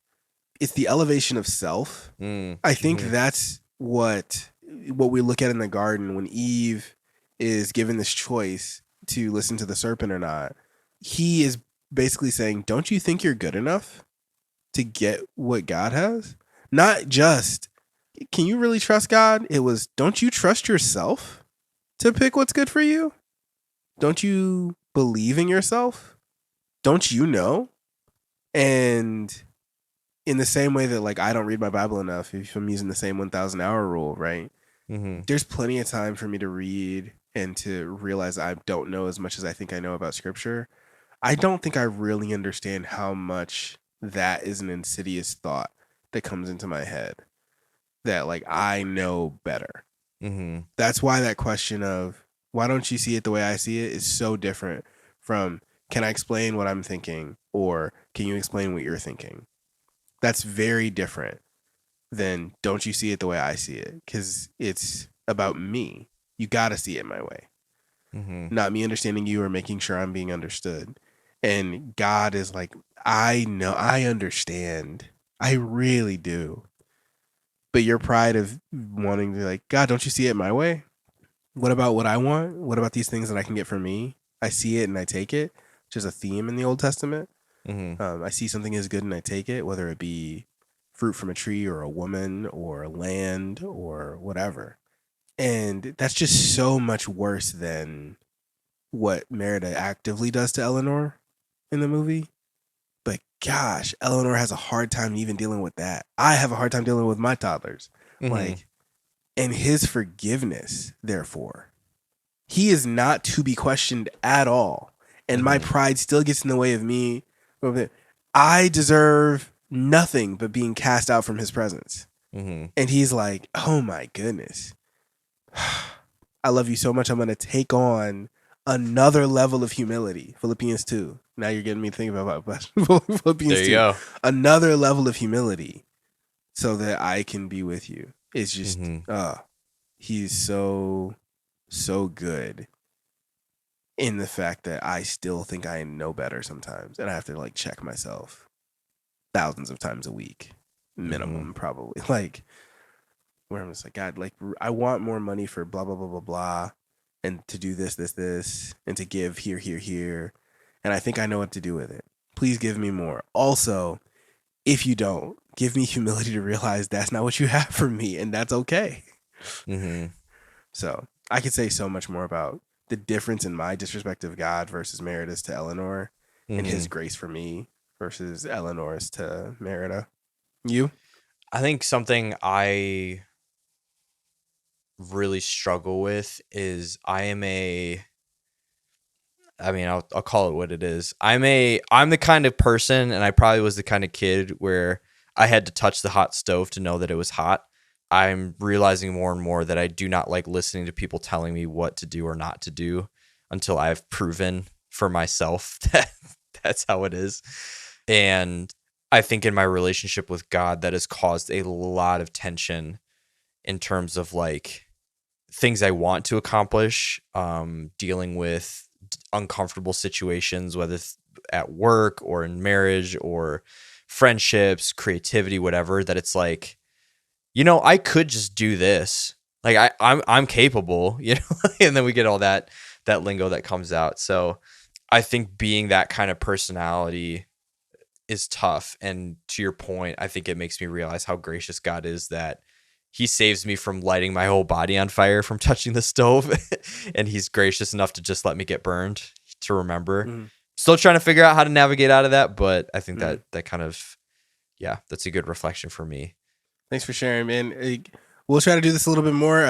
the elevation of self. I think that's what we look at in the garden when Eve is given this choice to listen to the serpent or not. He is basically saying, "Don't you think you're good enough to get what God has? Not just, can you really trust God? It was, don't you trust yourself to pick what's good for you? Don't you believe in yourself? Don't you know?" And in the same way that like I don't read my Bible enough, if I'm using the same 1,000 hour rule, right? Mm-hmm. There's plenty of time for me to read and to realize I don't know as much as I think I know about scripture. I don't think I really understand how much that is an insidious thought that comes into my head, that like I know better. Mm-hmm. That's why that question of why don't you see it the way I see it is so different from can I explain what I'm thinking or can you explain what you're thinking? That's very different than don't you see it the way I see it, because it's about me. You got to see it my way, not me understanding you or making sure I'm being understood. And God is like, I know, I understand. I really do. But your pride of wanting to like, God, don't you see it my way? What about what I want? What about these things that I can get for me? I see it and I take it, which is a theme in the Old Testament. I see something as good and I take it, whether it be fruit from a tree or a woman or land or whatever. And that's just so much worse than what Merida actively does to Eleanor in the movie. But gosh, Eleanor has a hard time even dealing with that. I have a hard time dealing with my toddlers. Like, and his forgiveness, therefore, he is not to be questioned at all. And my pride still gets in the way of me. I deserve nothing but being cast out from his presence. And he's like, oh my goodness. I love you so much. I'm going to take on another level of humility. Philippians 2. Now you're getting me thinking about Philippians 2. There you go. Another level of humility so that I can be with you. It's just, he's so good in the fact that I still think I know better sometimes. And I have to like check myself thousands of times a week, minimum, probably. Like, where I'm just like, God, like, I want more money for blah, blah, blah, blah, blah, and to do this, and to give here. And I think I know what to do with it. Please give me more. Also, if you don't, give me humility to realize that's not what you have for me, and that's okay. So I could say so much more about the difference in my disrespect of God versus Meredith to Eleanor and his grace for me versus Eleanor's to Merida. You? I think something I really struggle with is I'll call it what it is. I'm the kind of person, and I probably was the kind of kid where I had to touch the hot stove to know that it was hot. I'm realizing more and more that I do not like listening to people telling me what to do or not to do until I've proven for myself that that's how it is. And I think in my relationship with God, that has caused a lot of tension in terms of like things I want to accomplish, dealing with uncomfortable situations, whether it's at work or in marriage or friendships, creativity, whatever, that it's like, I could just do this. Like I'm capable, and then we get all that lingo that comes out. So I think being that kind of personality is tough. And to your point, I think it makes me realize how gracious God is that he saves me from lighting my whole body on fire from touching the stove. And he's gracious enough to just let me get burned, to remember. Mm-hmm. Still trying to figure out how to navigate out of that. But I think that kind of, that's a good reflection for me. Thanks for sharing, man. We'll try to do this a little bit more.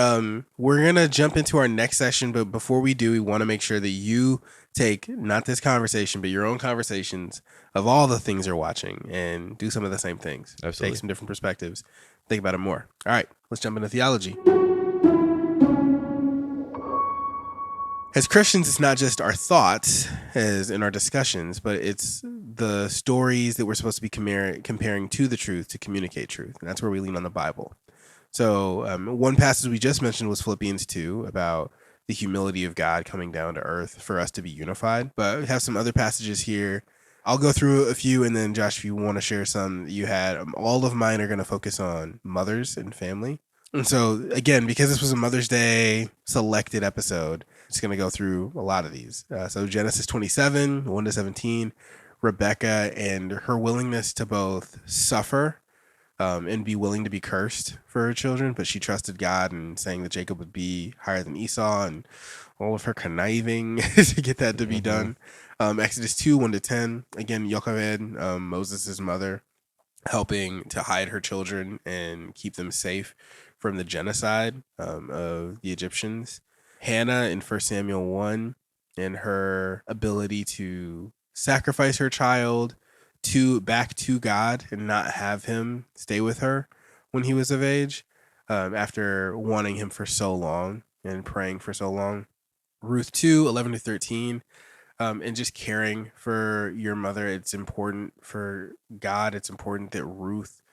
We're going to jump into our next session, but before we do, we want to make sure that you take not this conversation, but your own conversations of all the things you're watching and do some of the same things. Absolutely. Take some different perspectives. Think about it more. All right, let's jump into theology. As Christians, it's not just our thoughts as in our discussions, but it's the stories that we're supposed to be comparing to the truth to communicate truth. And that's where we lean on the Bible. So one passage we just mentioned was Philippians 2 about the humility of God coming down to earth for us to be unified. But we have some other passages here. I'll go through a few, and then Josh, if you want to share some that you had, all of mine are going to focus on mothers and family. And so, again, because this was a Mother's Day selected episode, it's going to go through a lot of these. So Genesis 27, 1-17, Rebecca and her willingness to both suffer and be willing to be cursed for her children, but she trusted God and saying that Jacob would be higher than Esau, and all of her conniving to get that to be done. Exodus 2, 1-10, again, Jochebed, Moses' mother, helping to hide her children and keep them safe from the genocide of the Egyptians. Hannah in 1 Samuel 1 and her ability to sacrifice her child back to God and not have him stay with her when he was of age, after wanting him for so long and praying for so long. Ruth 2, 11-13, and just caring for your mother. It's important for God. It's important that Ruth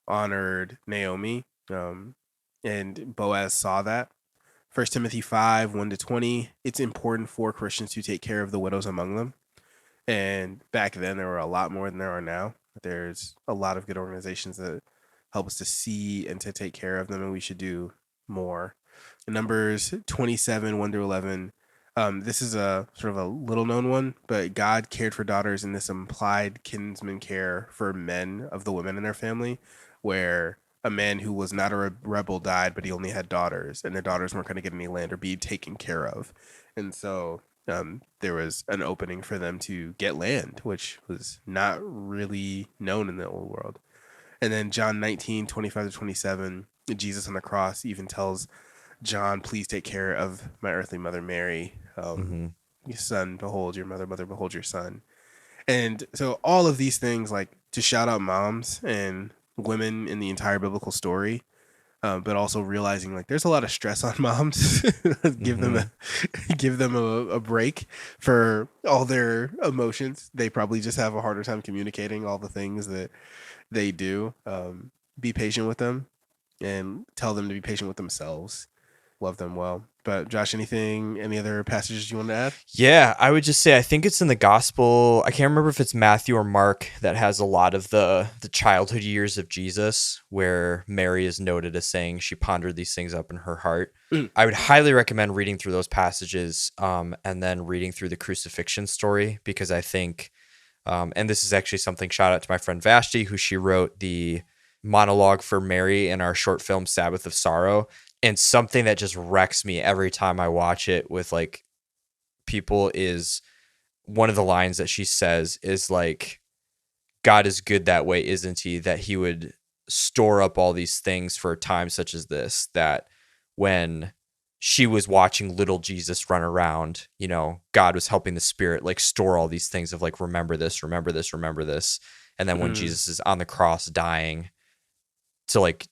honored Naomi, and Boaz saw that. 1 Timothy 5, 1-20, it's important for Christians to take care of the widows among them. And back then, there were a lot more than there are now. There's a lot of good organizations that help us to see and to take care of them, and we should do more. Numbers 27, 1-11. This is a sort of a little known one, but God cared for daughters in this implied kinsman care for men of the women in their family, where a man who was not a rebel died, but he only had daughters, and their daughters weren't going to get any land or be taken care of. And so there was an opening for them to get land, which was not really known in the old world. And then John 19, 25-27, Jesus on the cross even tells John, please take care of my earthly mother, Mary. Your son, behold your mother, mother, behold your son. And so all of these things, like to shout out moms and women in the entire biblical story, but also realizing like there's a lot of stress on moms. give them a break for all their emotions. They probably just have a harder time communicating all the things that they do. Be patient with them and tell them to be patient with themselves. Love them well. But Josh, any other passages you want to add? Yeah, I would just say I think it's in the gospel. I can't remember if it's Matthew or Mark that has a lot of the childhood years of Jesus, where Mary is noted as saying she pondered these things up in her heart. I would highly recommend reading through those passages, and then reading through the crucifixion story, because I think, and this is actually something, shout out to my friend Vashti, who she wrote the monologue for Mary in our short film Sabbath of Sorrow. And something that just wrecks me every time I watch it with like people is one of the lines that she says is like, God is good that way, isn't he? That he would store up all these things for a time such as this, that when she was watching little Jesus run around, you know, God was helping the Spirit like store all these things of like, remember this, remember this, remember this. And then when Jesus is on the cross dying, to like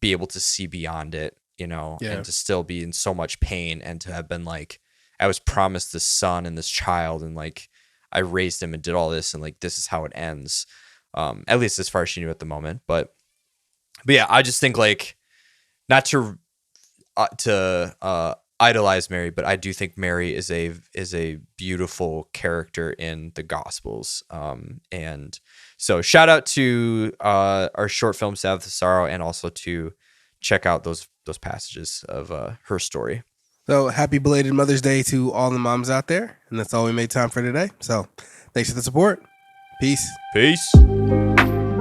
be able to see beyond it, you know, and to still be in so much pain, and to have been like, I was promised this son and this child, and like I raised him and did all this, and like this is how it ends. At least as far as she knew at the moment. But yeah, I just think like, not to idolize Mary, but I do think Mary is a beautiful character in the Gospels. And so shout out to our short film Sabbath of Sorrow, and also to check out those passages of her story. So happy belated Mother's Day to all the moms out there. And that's all we made time for today. So thanks for the support. Peace.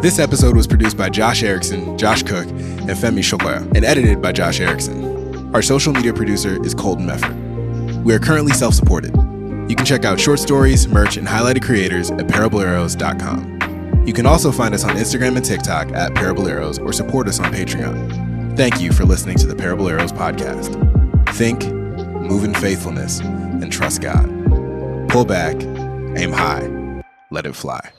This episode was produced by Josh Erickson, Josh Cook, and Femi Shokoya, and edited by Josh Erickson. Our social media producer is Colton Mefford. We are currently self-supported. You can check out short stories, merch, and highlighted creators at parablearrows.com. You can also find us on Instagram and TikTok at Parable Arrows, or support us on Patreon. Thank you for listening to the Parable Arrows podcast. Think, move in faithfulness, and trust God. Pull back, aim high, let it fly.